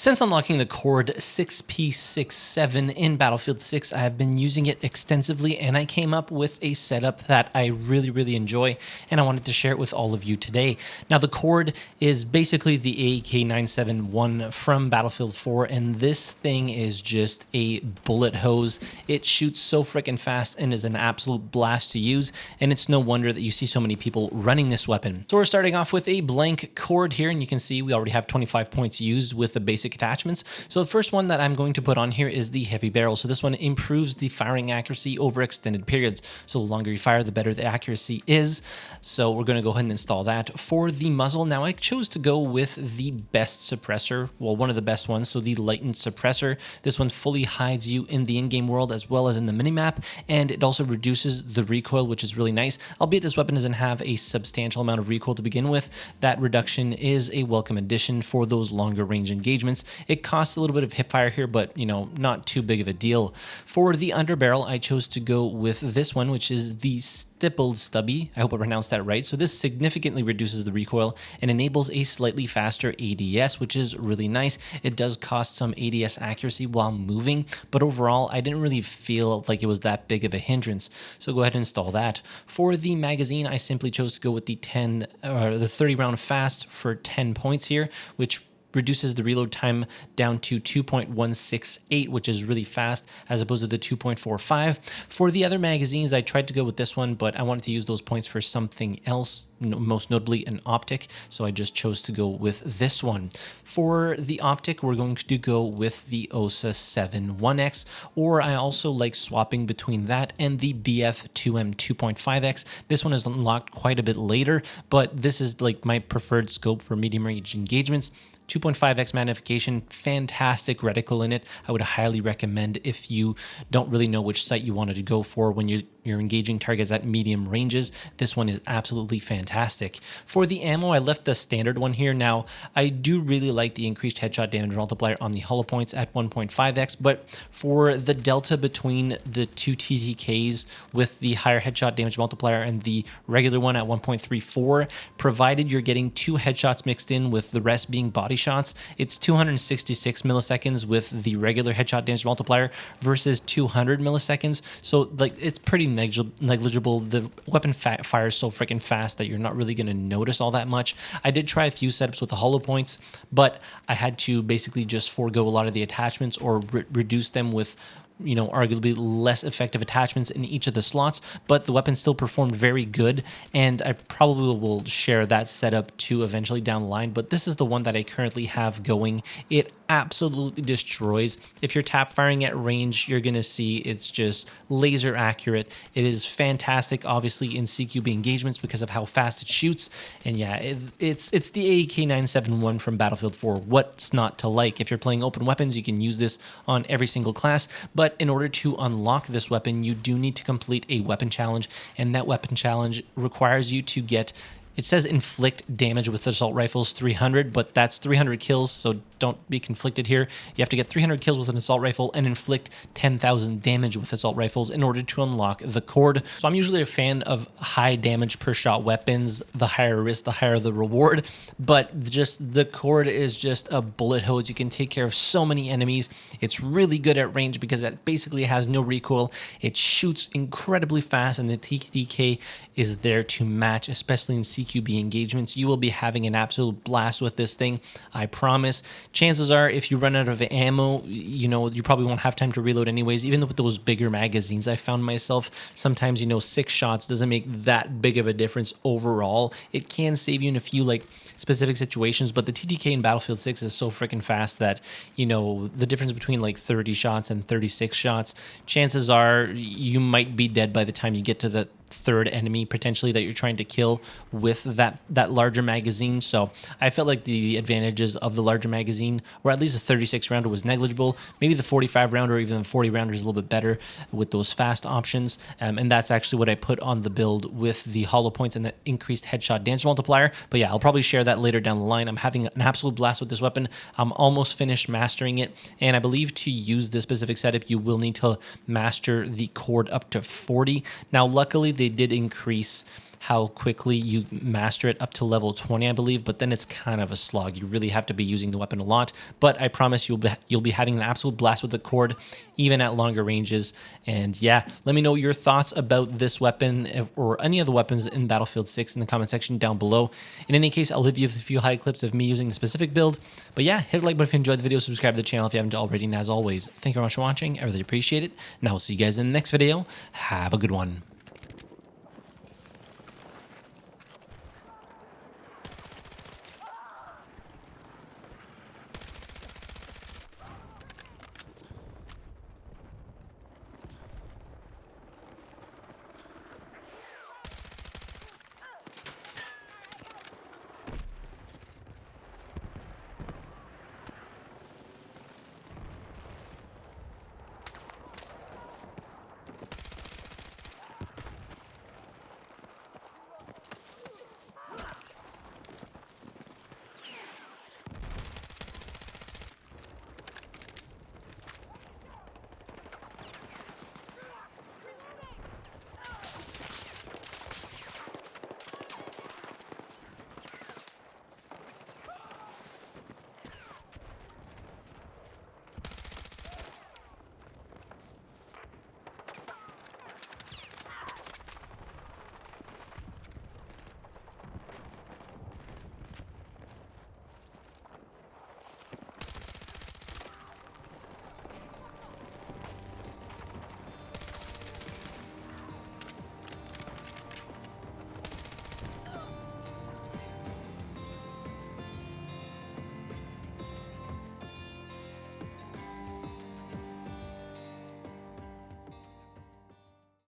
Since unlocking the cord 6P67 in Battlefield 6, I have been using it extensively, and I came up with a setup that I really enjoy, and I wanted to share it with all of you today. Now, the cord is basically the AEK 971 from Battlefield 4, and this thing is just a bullet hose. It shoots so freaking fast and is an absolute blast to use, and it's no wonder that you see so many people running this weapon. So we're starting off with a blank cord here, and you can see we already have 25 points used with the basic attachments. So the first one that I'm going to put on here is the heavy barrel. So this one improves the firing accuracy over extended periods. So the longer you fire, the better the accuracy is. So we're going to go ahead and install that. For the muzzle, now I chose to go with the best suppressor, well, one of the best ones, so the lightened suppressor. This one fully hides you in the in-game world as well as in the minimap, and it also reduces the recoil, which is really nice. Albeit this weapon doesn't have a substantial amount of recoil to begin with, that reduction is a welcome addition for those longer range engagements. It costs a little bit of hip fire here, but not too big of a deal. For the underbarrel, I chose to go with this one, which is the stippled stubby. I hope I pronounced that right. So this significantly reduces the recoil and enables a slightly faster ADS, which is really nice. It does cost some ADS accuracy while moving, but overall, I didn't really feel like it was that big of a hindrance. So go ahead and install that. For the magazine, I simply chose to go with the 30 round fast for 10 points here, which reduces the reload time down to 2.168, which is really fast as opposed to the 2.45. For the other magazines, I tried to go with this one, but I wanted to use those points for something else, most notably an optic, so I just chose to go with this one. For the optic, we're going to go with the OSA 7-1X, or I also like swapping between that and the BF2M 2.5X. This one is unlocked quite a bit later, but this is like my preferred scope for medium range engagements. 2.5x magnification, fantastic reticle in it. I would highly recommend if you don't really know which sight you wanted to go for when you're engaging targets at medium ranges. This one is absolutely fantastic. For the ammo, I left the standard one here. Now, I do really like the increased headshot damage multiplier on the hollow points at 1.5x, but for the delta between the two TTKs with the higher headshot damage multiplier and the regular one at 1.34, provided you're getting two headshots mixed in with the rest being body shots, it's 266 milliseconds with the regular headshot damage multiplier versus 200 milliseconds. So like it's pretty negligible. The weapon fires so freaking fast that you're not really going to notice all that much. I did try a few setups with the hollow points, but I had to basically just forego a lot of the attachments or reduce them with arguably less effective attachments in each of the slots, but the weapon still performed very good, and I probably will share that setup too eventually down the line, but this is the one that I currently have going. It absolutely destroys. If you're tap firing at range, you're going to see it's just laser accurate. It is fantastic, obviously, in CQB engagements because of how fast it shoots, and yeah, it's the AEK 971 from Battlefield 4. What's not to like? If you're playing open weapons, you can use this on every single class, but in order to unlock this weapon, you do need to complete a weapon challenge, and that weapon challenge requires you to get, it says inflict damage with assault rifles 300, but that's 300 kills, so don't be conflicted here. You have to get 300 kills with an assault rifle and inflict 10,000 damage with assault rifles in order to unlock the cord. So I'm usually a fan of high damage per shot weapons. The higher risk, the higher the reward, but just the cord is just a bullet hose. You can take care of so many enemies. It's really good at range because it basically has no recoil. It shoots incredibly fast, and the TTK is there to match, especially in CQB engagements. You will be having an absolute blast with this thing, I promise. Chances are, if you run out of ammo, you probably won't have time to reload anyways. Even with those bigger magazines, I found myself sometimes, 6 shots doesn't make that big of a difference overall. It can save you in a few specific situations, but the TTK in Battlefield 6 is so freaking fast that, the difference between 30 shots and 36 shots, chances are you might be dead by the time you get to the third enemy potentially that you're trying to kill with that larger magazine. So I felt like the advantages of the larger magazine, or at least a 36 rounder, was negligible. Maybe the 45 rounder or even the 40 rounder is a little bit better with those fast options, and that's actually what I put on the build with the hollow points and the increased headshot damage multiplier. But yeah, I'll probably share that later down the line. I'm having an absolute blast with this weapon. I'm almost finished mastering it, and I believe to use this specific setup you will need to master the cord up to 40. Now luckily they did increase how quickly you master it up to level 20, I believe, but then it's kind of a slog. You really have to be using the weapon a lot, but I promise you'll be having an absolute blast with the cord, even at longer ranges. And yeah, let me know your thoughts about this weapon or any of the weapons in Battlefield 6 in the comment section down below. In any case, I'll leave you with a few high clips of me using the specific build. But yeah, hit the like button if you enjoyed the video, subscribe to the channel if you haven't already, and as always, thank you very much for watching. I really appreciate it, and I will see you guys in the next video. Have a good one.